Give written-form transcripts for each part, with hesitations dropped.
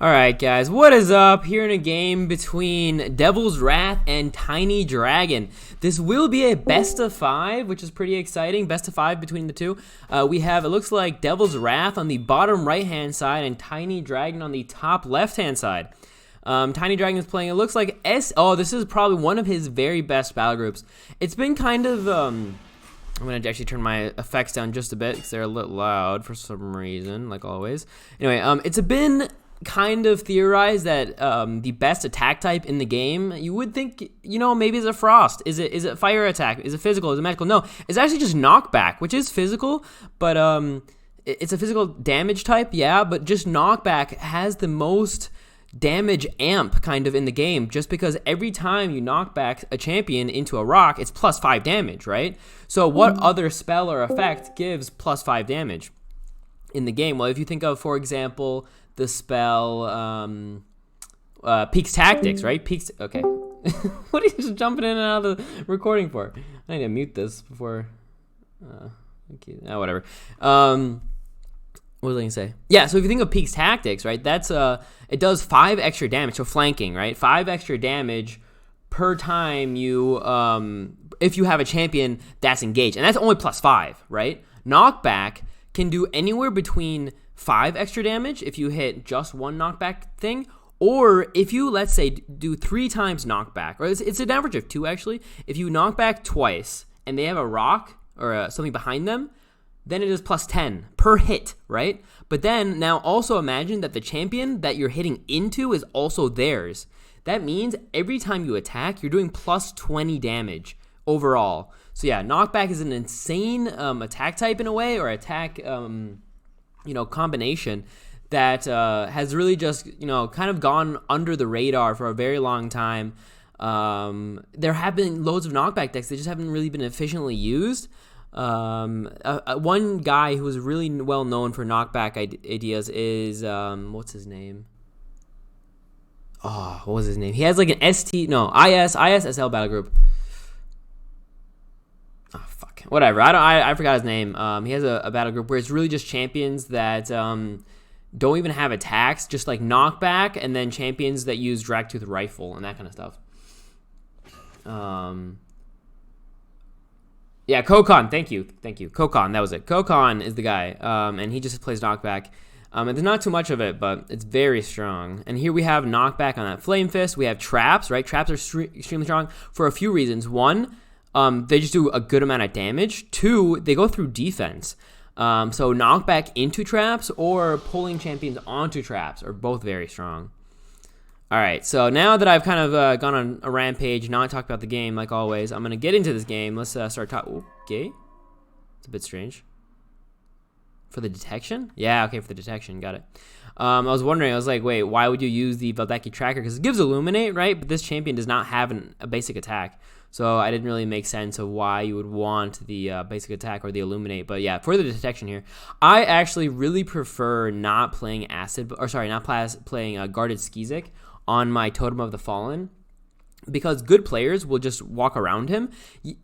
Alright guys, what is up? Here in a game between DevilsRath and Tinydragon. This will be a best of 5, which is pretty exciting. Best of 5 between the two. We have, it looks like DevilsRath on the bottom right hand side and Tinydragon on the top left hand side. Tinydragon is playing, it looks like this is probably one of his very best battle groups. It's been kind of, I'm going to actually turn my effects down just a bit because they're a little loud for some reason, like always. Anyway, it's been kind of theorized that the best attack type in the game, you would think, maybe it's a frost. Is it fire attack? Is it physical? Is it magical? No, it's actually just knockback, which is physical, but it's a physical damage type, yeah, but just knockback has the most damage amp kind of in the game, just because every time you knock back a champion into a rock, it's plus 5 damage, right? So what other spell or effect gives plus 5 damage in the game? Well, if you think of, for example, the spell Peak's Tactics, right? Peak's, okay. What are you just jumping in and out of the recording for? I need to mute this before, okay, whatever. What was I gonna say? Yeah, so if you think of Peak's Tactics, right, that's it does 5 extra damage, so flanking, right? 5 extra damage per time you if you have a champion that's engaged, and that's only plus 5, right? Knockback can do anywhere between 5 extra damage if you hit just one knockback thing, or if you, let's say, do 3 times knockback, or it's an average of 2 actually. If you knock back twice and they have a rock or something behind them, then it is plus 10 per hit, right? But then now also imagine that the champion that you're hitting into is also theirs. That means every time you attack, you're doing plus 20 damage overall. So yeah, knockback is an insane attack type in a way, or attack combination that has really just kind of gone under the radar for a very long time. There have been loads of knockback decks that just haven't really been efficiently used. One guy who is really well known for knockback ideas is what's his name? Oh, what was his name? He has like an ISSL battle group. Oh fuck, whatever. I forgot his name. He has a battle group where it's really just champions that don't even have attacks, just like knockback, and then champions that use Dragtooth Rifle and that kind of stuff. Yeah, Kokon, thank you. Kokon, that was it. Kokon is the guy, and he just plays knockback. And there's not too much of it, but it's very strong. And here we have knockback on that Flame Fist. We have traps, right? Traps are extremely strong for a few reasons. One, they just do a good amount of damage. 2, they go through defense. So knockback into traps or pulling champions onto traps are both very strong. All right, so now that I've kind of gone on a rampage, not talked about the game like always, I'm going to get into this game. Let's start talking. Okay. It's a bit strange. For the detection? Yeah, okay, for the detection. Got it. I was wondering, I was like, wait, why would you use the Valdeki Tracker? Because it gives Illuminate, right? But this champion does not have a basic attack. So I didn't really make sense of why you would want the basic attack or the Illuminate. But yeah, for the detection here, I actually really prefer not playing playing Guarded Skeezick on my Totem of the Fallen, because good players will just walk around him.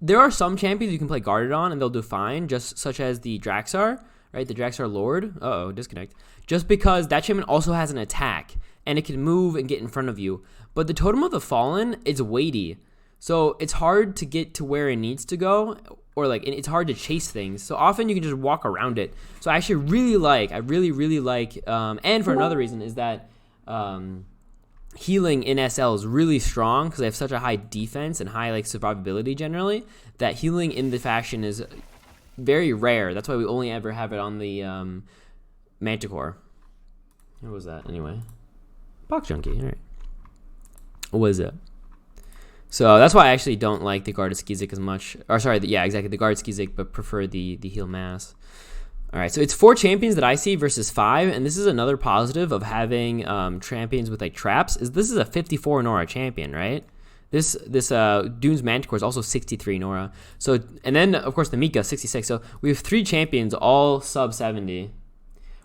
There are some champions you can play guarded on and they'll do fine, just such as the Draxar, right? The Draxar Lord. Uh-oh, disconnect. Just because that champion also has an attack and it can move and get in front of you. But the Totem of the Fallen is weighty, so it's hard to get to where it needs to go, or it's hard to chase things. So often you can just walk around it. So I actually really like, and for another reason is that healing in SL is really strong because they have such a high defense and high survivability generally, that healing in the faction is very rare. That's why we only ever have it on the Manticore. What was that anyway? Box Junkie. All right. What was it? So that's why I actually don't like the Guarded Skeezick as much. Or sorry, the Guarded Skeezick, but prefer the heal mass. All right, so it's 4 champions that I see versus 5, and this is another positive of having champions with traps. This is a 54 Nora champion, right? This Dune's Manticore is also 63 Nora. So, and then of course the Mika 66. So we have 3 champions all sub 70.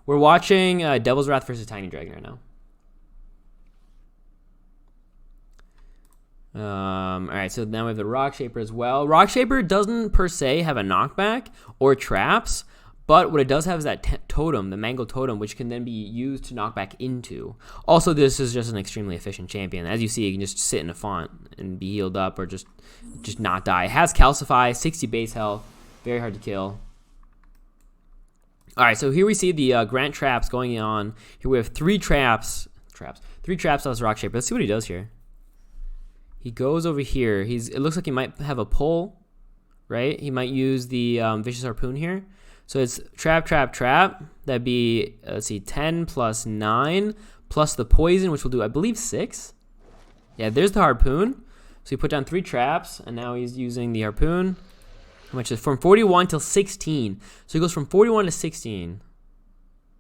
We're watching DevilsRath versus Tinydragon right now. All right, so now we have the Rock Shaper as well. Rock Shaper doesn't per se have a knockback or traps, But what it does have is that totem, the Mango Totem, which can then be used to knock back into. Also, this is just an extremely efficient champion. As you see, you can just sit in a font and be healed up or just not die. It has Calcify, 60 base health, very hard to kill. All right, so here we see the Grant traps going on. Here we have 3 traps. 3 traps on this Rock Shaper. Let's see what he does here. He goes over here. It looks like he might have a pull, right? He might use the Vicious Harpoon here. So it's trap, trap, trap. That'd be, let's see, 10 plus 9 plus the poison, which will do, I believe, 6. Yeah, there's the harpoon. So he put down 3 traps, and now he's using the harpoon. How much is from 41 till 16? So he goes from 41 to 16.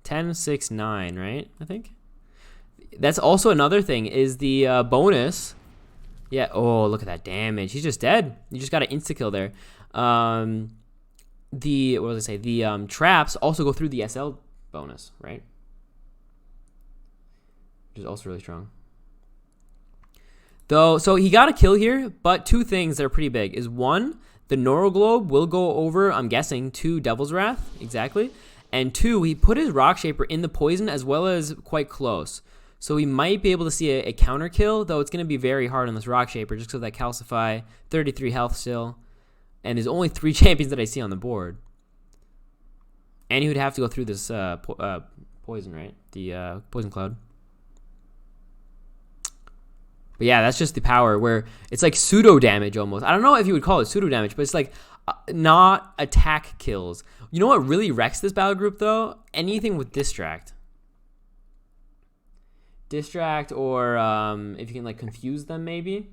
10, 6, 9, right? I think. That's also another thing, is the bonus. Yeah, oh, look at that damage. He's just dead. You just got an insta-kill there. What was I say? The traps also go through the SL bonus, right? Which is also really strong. Though, so he got a kill here, but 2 things that are pretty big is 1, the Neuroglobe will go over, I'm guessing, to DevilsRath, exactly. And 2, he put his Rock Shaper in the poison as well as quite close. So he might be able to see a counter kill, though it's going to be very hard on this Rock Shaper just because of that Calcify, 33 health still. And there's only 3 champions that I see on the board. And he would have to go through this poison, right? The Poison Cloud. But yeah, that's just the power where it's like pseudo damage almost. I don't know if you would call it pseudo damage, but it's like not attack kills. You know what really wrecks this battle group though? Anything with Distract. Distract or if you can like confuse them maybe.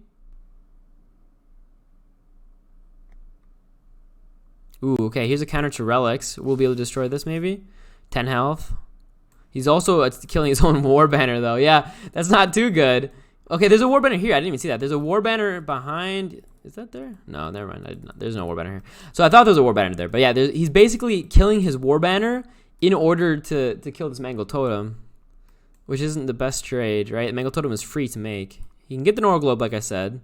Ooh, okay, here's a counter to Relics. We'll be able to destroy this maybe. 10 health. He's also killing his own War Banner though. Yeah, that's not too good. Okay, there's a War Banner here. I didn't even see that. There's a War Banner behind. Is that there? No, never mind. There's no War Banner here. So I thought there was a War Banner there. But yeah, he's basically killing his War Banner in order to kill this Mango Totem, which isn't the best trade, right? The Mango Totem is free to make. He can get the Nora Globe, like I said,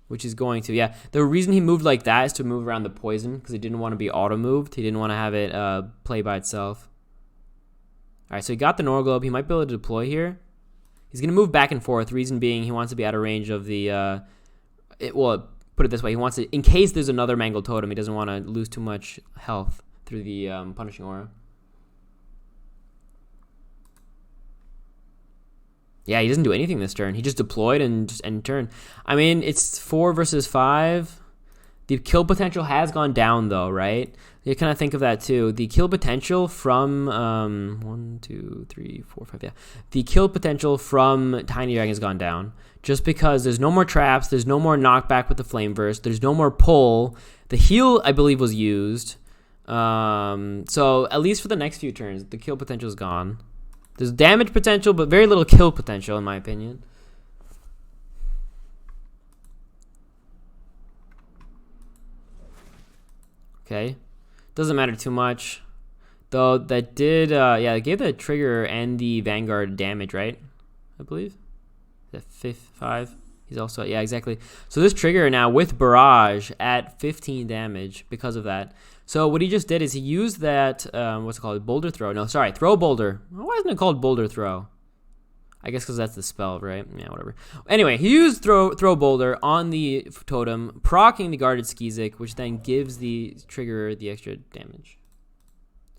which he's going to. Yeah, the reason he moved like that is to move around the poison because he didn't want to be auto-moved. He didn't want to have it play by itself. All right, so he got the Nora Globe. He might be able to deploy here. He's going to move back and forth, reason being he wants to be out of range of the... well, put it this way. He wants to... In case there's another Mangled Totem, he doesn't want to lose too much health through the Punishing Aura. Yeah, he doesn't do anything this turn. He just deployed and just end turn. I mean, it's 4 versus 5. The kill potential has gone down, though, right? You kind of think of that, too. The kill potential from... 1, 2, 3, 4, 5, yeah. The kill potential from Tinydragon has gone down. Just because there's no more traps. There's no more knockback with the Flameverse. There's no more pull. The heal, I believe, was used. So, at least for the next few turns, the kill potential is gone. There's damage potential, but very little kill potential, in my opinion. Okay. Doesn't matter too much. Though, that did... yeah, it gave the trigger and the Vanguard damage, right? I believe. Is that 5? He's also... Yeah, exactly. So, this trigger now with Barrage at 15 damage because of that. So what he just did is he used that, what's it called, Boulder Throw. No, sorry, Throw Boulder. Why isn't it called Boulder Throw? I guess because that's the spell, right? Yeah, whatever. Anyway, he used Throw Boulder on the totem, proccing the guarded Skeezick, which then gives the trigger the extra damage.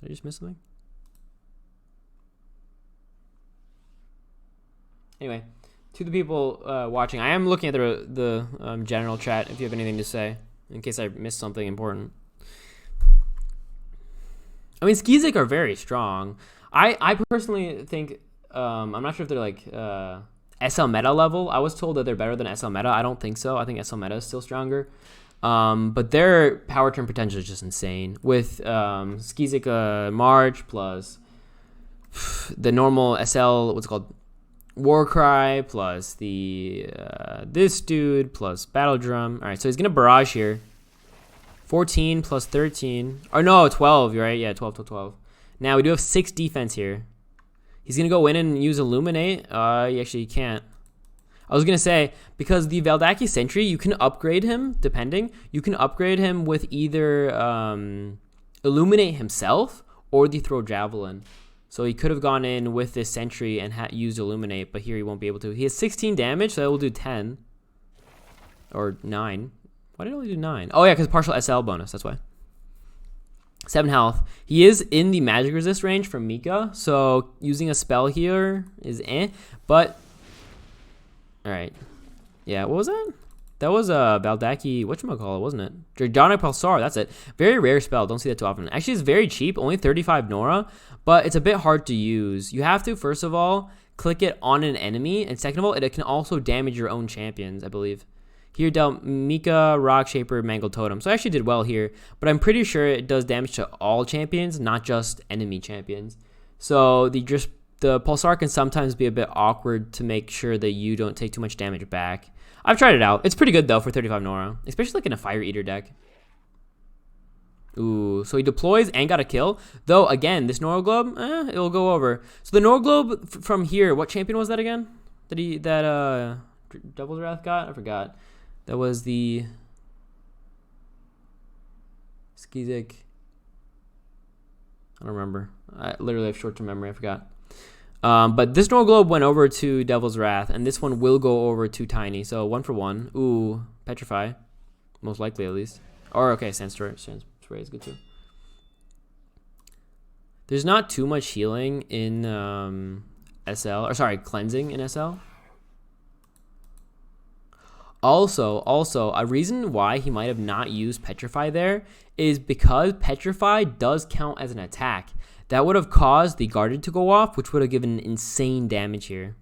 Did I just miss something? Anyway, to the people watching, I am looking at the general chat if you have anything to say, in case I missed something important. I mean, Skeezick are very strong. I personally think, I'm not sure if they're like SL meta level. I was told that they're better than SL meta. I don't think so. I think SL meta is still stronger. But their power turn potential is just insane. With Skeezick March plus the normal SL, what's it called? Warcry plus the this dude plus Battle Drum. All right, so he's going to Barrage here. 14 plus 13. Or no, 12. You're right. Yeah, 12. Now, we do have 6 defense here. He's going to go in and use Illuminate. He actually can't. I was going to say, because the Valdaki Sentry, you can upgrade him, depending. You can upgrade him with either illuminate himself or the throw javelin. So he could have gone in with this sentry and used illuminate, but here he won't be able to. He has 16 damage, so that will do 10 or 9. Why did I only do 9? Oh yeah, because partial SL bonus. That's why. 7 health. He is in the magic resist range from Mika, so using a spell here is but all right. Yeah, what was that? That was a Baldaki, whatchamacallit, wasn't it? Dragonic Pulsar, that's it. Very rare spell, don't see that too often. Actually, it's very cheap, only 35 Nora, but it's a bit hard to use. You have to, first of all, click it on an enemy, and second of all, it can also damage your own champions, I believe. Here dealt Mika, Rock Shaper, Mangled Totem. So I actually did well here, but I'm pretty sure it does damage to all champions, not just enemy champions. So the Pulsar can sometimes be a bit awkward to make sure that you don't take too much damage back. I've tried it out. It's pretty good though for 35 Nora, especially like in a Fire Eater deck. Ooh, so he deploys and got a kill. Though again, this Nora Globe, it'll go over. So the Nora Globe from here, what champion was that again? That DevilsRath got? I forgot. That was the Skeezick. I don't remember. I literally have short-term memory. I forgot. But this Nora Globe went over to DevilsRath, and this one will go over to Tiny. So 1 for 1. Ooh, Petrify. Most likely, at least. Or, okay, Sandspray is good, too. There's not too much healing in SL. Or, sorry, cleansing in SL. Also, a reason why he might have not used Petrify there is because Petrify does count as an attack. That would have caused the Guarded to go off, which would have given insane damage here.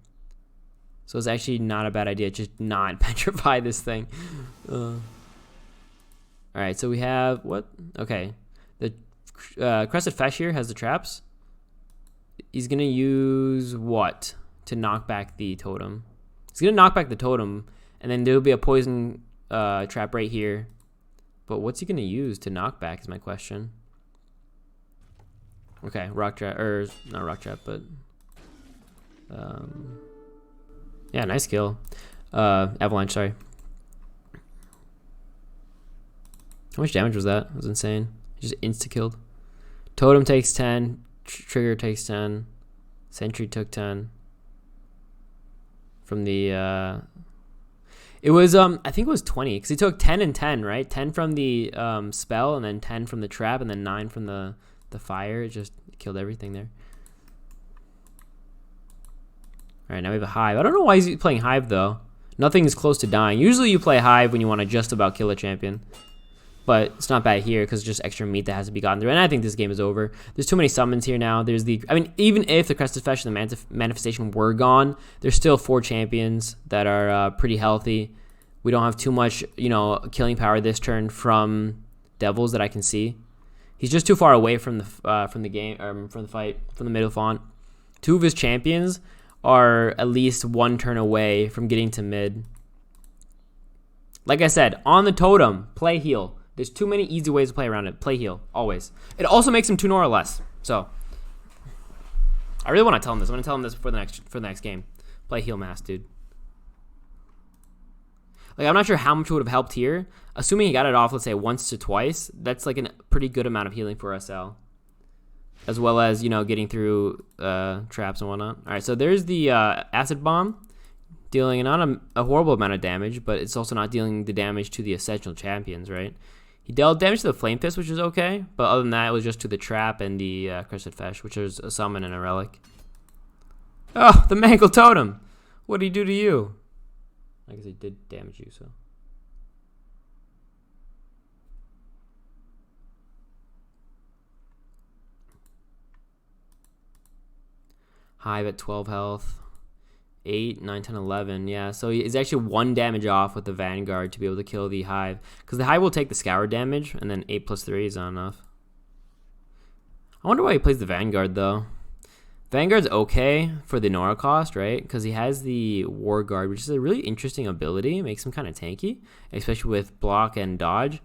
So it's actually not a bad idea, just not Petrify this thing. Alright, so we have, what? Okay. The Crested Fesh here has the traps. He's going to use what to knock back the totem? He's going to knock back the totem, and then there'll be a poison trap right here. But what's he going to use to knock back is my question. Okay, rock trap, or not rock trap, but yeah, nice kill. Avalanche, sorry. How much damage was that? It was insane. He just insta-killed. Totem takes 10, Trigger takes 10, Sentry took 10. From the it was I think it was 20, because he took 10 and 10, right? 10 from the spell, and then 10 from the trap, and then 9 from the fire. It just killed everything there. Alright, now we have a Hive. I don't know why he's playing Hive, though. Nothing is close to dying. Usually you play Hive when you want to just about kill a champion. But it's not bad here, because it's just extra meat that has to be gotten through. And I think this game is over. There's too many summons here now. There's the... I mean, even if the Crested Fesh and the Manifestation were gone, there's still 4 champions that are pretty healthy. We don't have too much, you know, killing power this turn from Devils that I can see. He's just too far away from the game, or from the fight, from the middle font. 2 of his champions are at least 1 turn away from getting to mid. Like I said, on the totem, play heal. There's too many easy ways to play around it. Play heal, always. It also makes him 2 Nora less. So, I really want to tell him this. I'm going to tell him this for the next game. Play heal mass, dude. Like, I'm not sure how much would have helped here. Assuming he got it off, let's say, once to twice, that's like a pretty good amount of healing for SL. As well as, you know, getting through traps and whatnot. Alright, so there's the Acid Bomb. Dealing not a horrible amount of damage, but it's also not dealing the damage to the essential champions, right? He dealt damage to the Flame Fist, which is okay. But other than that, it was just to the trap and the Crested Fesh, which is a summon and a relic. Oh, the Mangled Totem! What did he do to you? I guess he did damage you, so. Hive at 12 health. 8, 9, 10, 11. Yeah, so he's actually 1 damage off with the Vanguard to be able to kill the Hive. Because the Hive will take the Scour damage, and then 8 plus 3 is not enough. I wonder why he plays the Vanguard, though. Vanguard's okay for the Nora cost, right? Because he has the War Guard, which is a really interesting ability. It makes him kind of tanky, especially with block and dodge.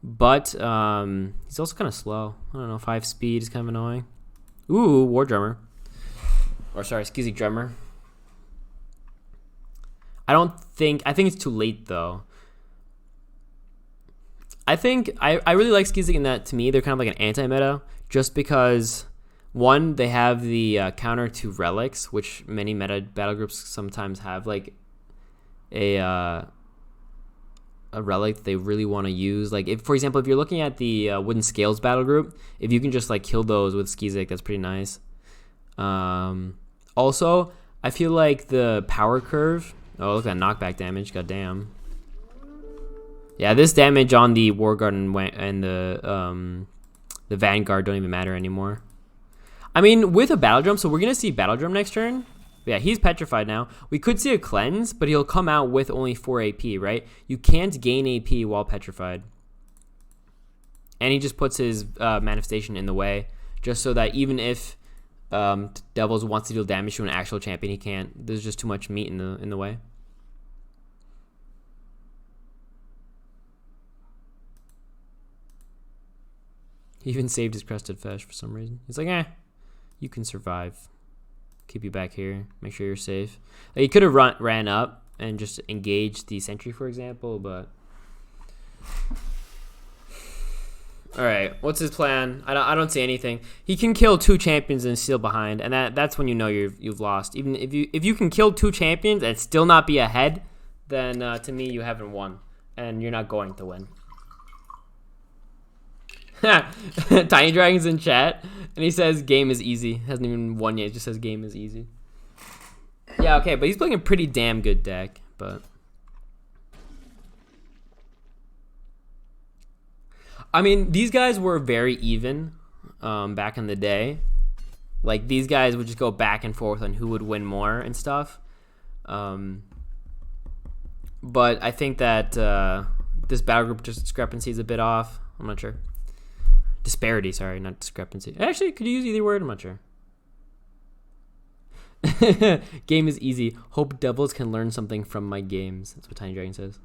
But he's also kind of slow. I don't know, 5 speed is kind of annoying. Ooh, War Drummer. Or sorry, Skeezick Drummer. I think it's too late, though. I think I really like Skeezick in that, to me, they're kind of like an anti-meta, just because, one, they have the counter to relics, which many meta battle groups sometimes have, like a relic that they really want to use. Like, if, for example, if you're looking at the Wooden Scales battle group, if you can just like kill those with Skeezick, that's pretty nice. Also, I feel like the power curve. Oh, look at that knockback damage. God damn. Yeah, this damage on the War Guard and the Vanguard don't even matter anymore. I mean, with a Battle Drum, so we're going to see Battle Drum next turn. Yeah, he's petrified now. We could see a cleanse, but he'll come out with only 4 AP, right? You can't gain AP while petrified. And he just puts his manifestation in the way, just so that even if Devils wants to deal damage to an actual champion, he can't. There's just too much meat in the way. He even saved his Crested Fish for some reason. He's like, you can survive. Keep you back here. Make sure you're safe. Like, he could have ran up and just engaged the sentry, for example, but... Alright, what's his plan? I don't see anything. He can kill 2 champions and still behind, and that's when you know you've lost. Even if you can kill 2 champions and still not be ahead, then to me you haven't won, and you're not going to win. Tinydragon's in chat, and he says game is easy. Hasn't even won yet. He just says game is easy. Yeah, okay, but he's playing a pretty damn good deck. But I mean, these guys were very even back in the day. Like, these guys would just go back and forth on who would win more and stuff. But I think that this battle group discrepancy is a bit off. I'm not sure. Disparity, sorry, not discrepancy. Actually, could you use either word? I'm not sure. Game is easy. Hope Devils can learn something from my games. That's what Tinydragon says.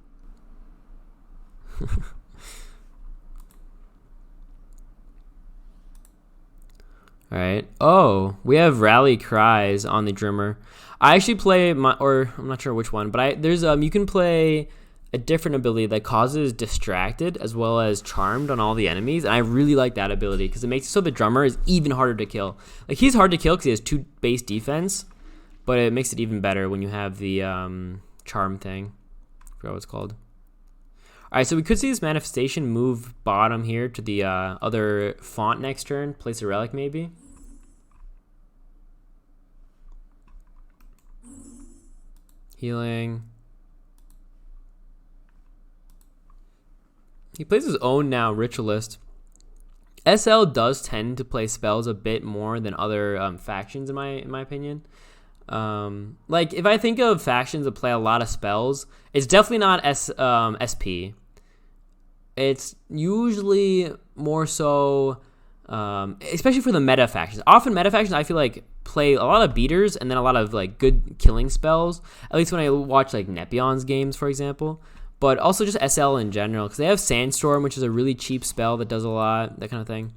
Alright. Oh, we have Rally Cries on the Drummer. I actually play or I'm not sure which one, but there's you can play a different ability that causes Distracted as well as Charmed on all the enemies, and I really like that ability because it makes it so the Drummer is even harder to kill. Like, he's hard to kill because he has 2 base defense, but it makes it even better when you have the Charm thing. I forgot what it's called. Alright, so we could see this manifestation move bottom here to the other font next turn, place a relic maybe. Healing. He plays his own now, Ritualist. SL does tend to play spells a bit more than other factions, in my opinion. Like, if I think of factions that play a lot of spells, it's definitely not SP. It's usually more so, especially for the meta factions. Often meta factions, I feel like, play a lot of beaters and then a lot of like good killing spells. At least when I watch like Nepion's games, for example. But also just SL in general, because they have Sandstorm, which is a really cheap spell that does a lot, that kind of thing.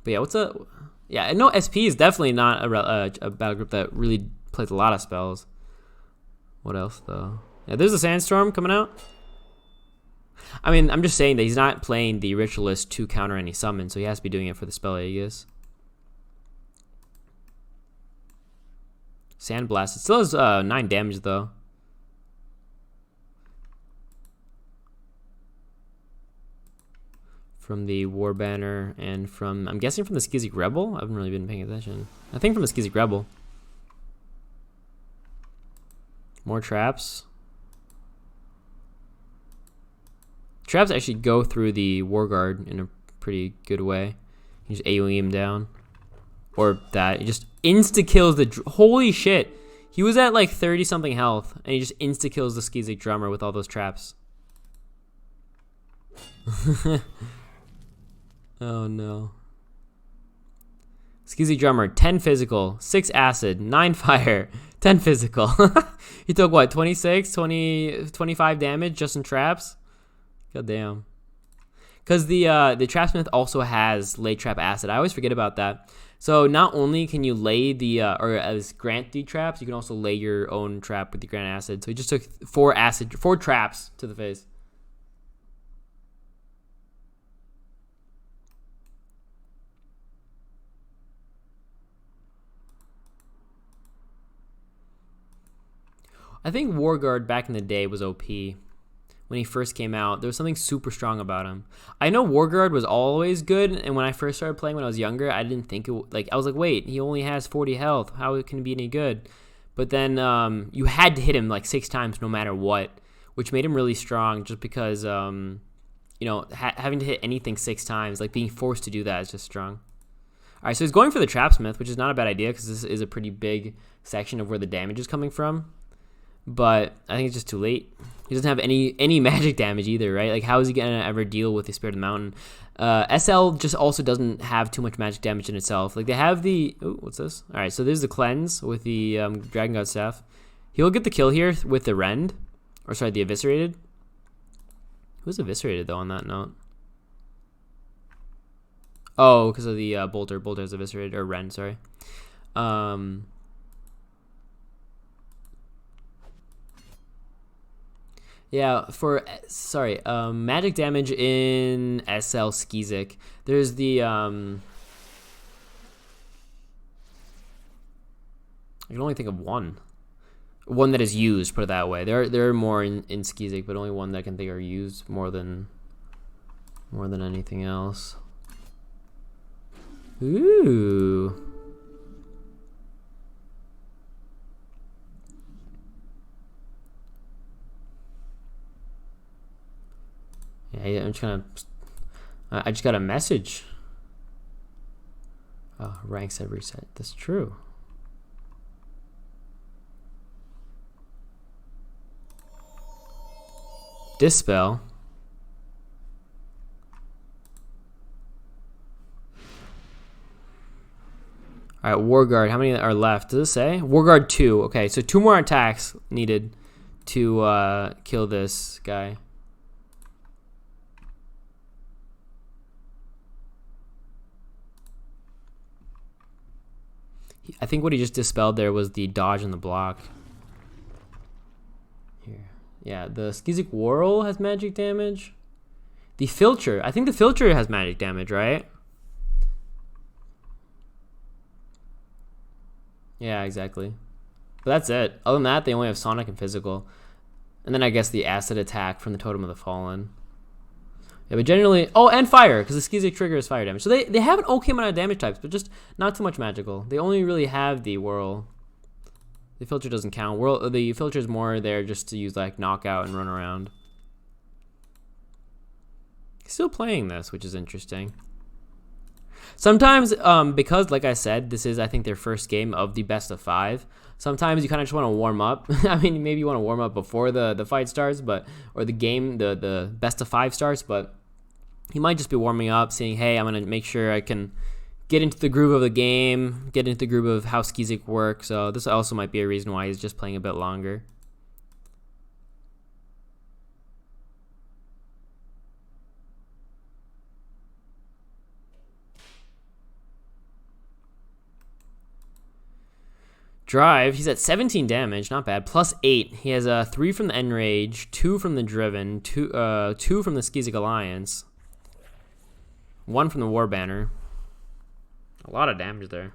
But yeah, yeah, no, SP is definitely not a battle group that really plays a lot of spells. What else, though? Yeah, there's a Sandstorm coming out. I mean, I'm just saying that he's not playing the Ritualist to counter any summon, so he has to be doing it for the spell Aegis. Sandblast. It still has 9 damage, though. From the War Banner and from, I'm guessing, from the Skeezick Rebel? I haven't really been paying attention. I think from the Skeezick Rebel. More traps. Traps actually go through the War Guard in a pretty good way. You just AoE him down. Or that. He just insta-kills the... Holy shit! He was at like 30-something health, and he just insta-kills the Skeezick Drummer with all those traps. Oh no. Skeezick Drummer, 10 physical, 6 acid, 9 fire, 10 physical. He took what, 26, 20, 25 damage just in traps? God damn. Because the Trapsmith also has lay trap acid. I always forget about that. So not only can you lay the, or as grant the traps, you can also lay your own trap with the grant acid. So he just took 4 traps to the face. I think Warguard back in the day was OP. When he first came out, there was something super strong about him. I know Warguard was always good, and when I first started playing when I was younger, I didn't think it, I was like, wait, he only has 40 health. How can he be any good? But then you had to hit him like 6 times no matter what, which made him really strong just because, having to hit anything 6 times, like being forced to do that is just strong. All right, so he's going for the Trapsmith, which is not a bad idea because this is a pretty big section of where the damage is coming from. But I think it's just too late. He doesn't have any magic damage either, right? Like, how is he going to ever deal with the Spirit of the Mountain? SL just also doesn't have too much magic damage in itself. Like, they have the... Oh, what's this? All right, so there's the Cleanse with the Dragon God Staff. He'll get the kill here with the Rend. Or, sorry, the Eviscerated. Who's Eviscerated, though, on that note? Oh, because of the Bolter. Bolter is Eviscerated. Or Rend, sorry. Yeah, magic damage in SL Skeezick. There's the, I can only think of one. One that is used, put it that way. There are more in Skeezick, but only one that I can think are used more than anything else. Ooh. Yeah, I just got a message. Oh, ranks have reset. That's true. Dispel. All right, Warguard. How many are left? Does it say? Warguard 2. Okay, so 2 more attacks needed to kill this guy. I think what he just dispelled there was the dodge and the block. Here. Yeah, the Skeezick Whirl has magic damage. The Filter. I think the Filter has magic damage, right? Yeah, exactly. But that's it. Other than that, they only have Sonic and Physical. And then I guess the Acid attack from the Totem of the Fallen. Yeah, but generally... Oh, and Fire, because the Skeezick trigger is fire damage. So they have an okay amount of damage types, but just not too much magical. They only really have the Whirl. The Filter doesn't count. The Filter is more there just to use, like, Knockout and run around. Still playing this, which is interesting. Sometimes, because, like I said, this is, I think, their first game of the best of 5. Sometimes you kind of just want to warm up. I mean, maybe you want to warm up before the fight starts, or the game, the best of 5 starts, but he might just be warming up, saying, hey, I'm going to make sure I can get into the groove of the game, get into the groove of how Skeezick works. So this also might be a reason why he's just playing a bit longer. Drive, he's at 17 damage, not bad. Plus 8. He has 3 from the Enrage, 2 from the Driven, 2 from the Skeezick Alliance, 1 from the War Banner. A lot of damage there.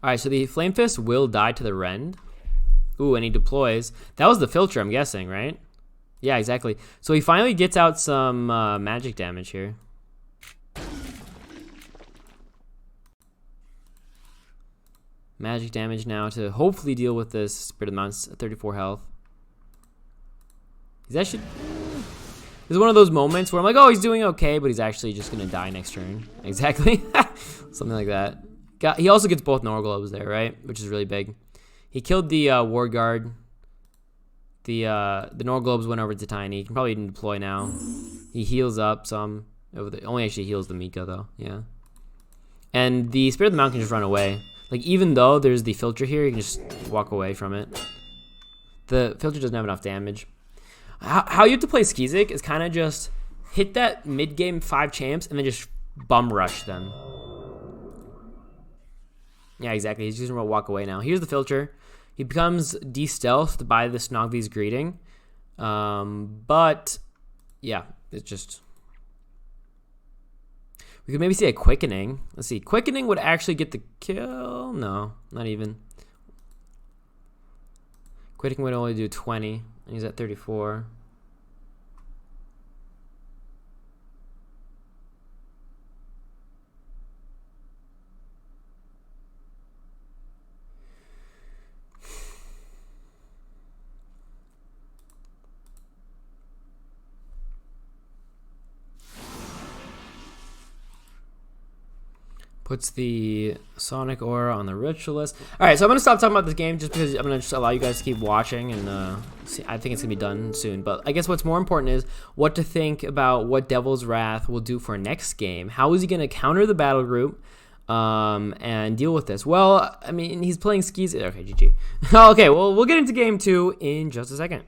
Alright, so the Flame Fist will die to the Rend. Ooh, and he deploys. That was the Filter, I'm guessing, right? Yeah, exactly. So he finally gets out some magic damage here. Magic damage now to hopefully deal with this Spirit of the Mountain's 34 health. He's actually... This is one of those moments where I'm like, oh, he's doing okay, but he's actually just going to die next turn. Exactly. Something like that. He also gets both Nor Globes there, right? Which is really big. He killed the War Guard. The Nor Globes went over to Tiny. He can probably even deploy now. He heals up some. Only actually heals the Mika, though. Yeah. And the Spirit of the Mountain can just run away. Like, even though there's the Filter here, you can just walk away from it. The Filter doesn't have enough damage. How you have to play Skeezick is kind of just hit that mid-game 5 champs and then just bum rush them. Yeah, exactly. He's just going to walk away now. Here's the Filter. He becomes de-stealthed by the Snogvy's Greeting. But, yeah, it's just... We could maybe see a Quickening. Let's see. Quickening would actually get the kill. No, not even. Quitting would only do 20, and he's at 34. Puts the Sonic Aura on the Ritualist. All right, so I'm going to stop talking about this game just because I'm going to just allow you guys to keep watching, and see, I think it's going to be done soon. But I guess what's more important is what to think about what DevilsRath will do for next game. How is he going to counter the battle group and deal with this? Well, I mean, he's playing Skeezick. Okay, GG. Okay, well, we'll get into game 2 in just a second.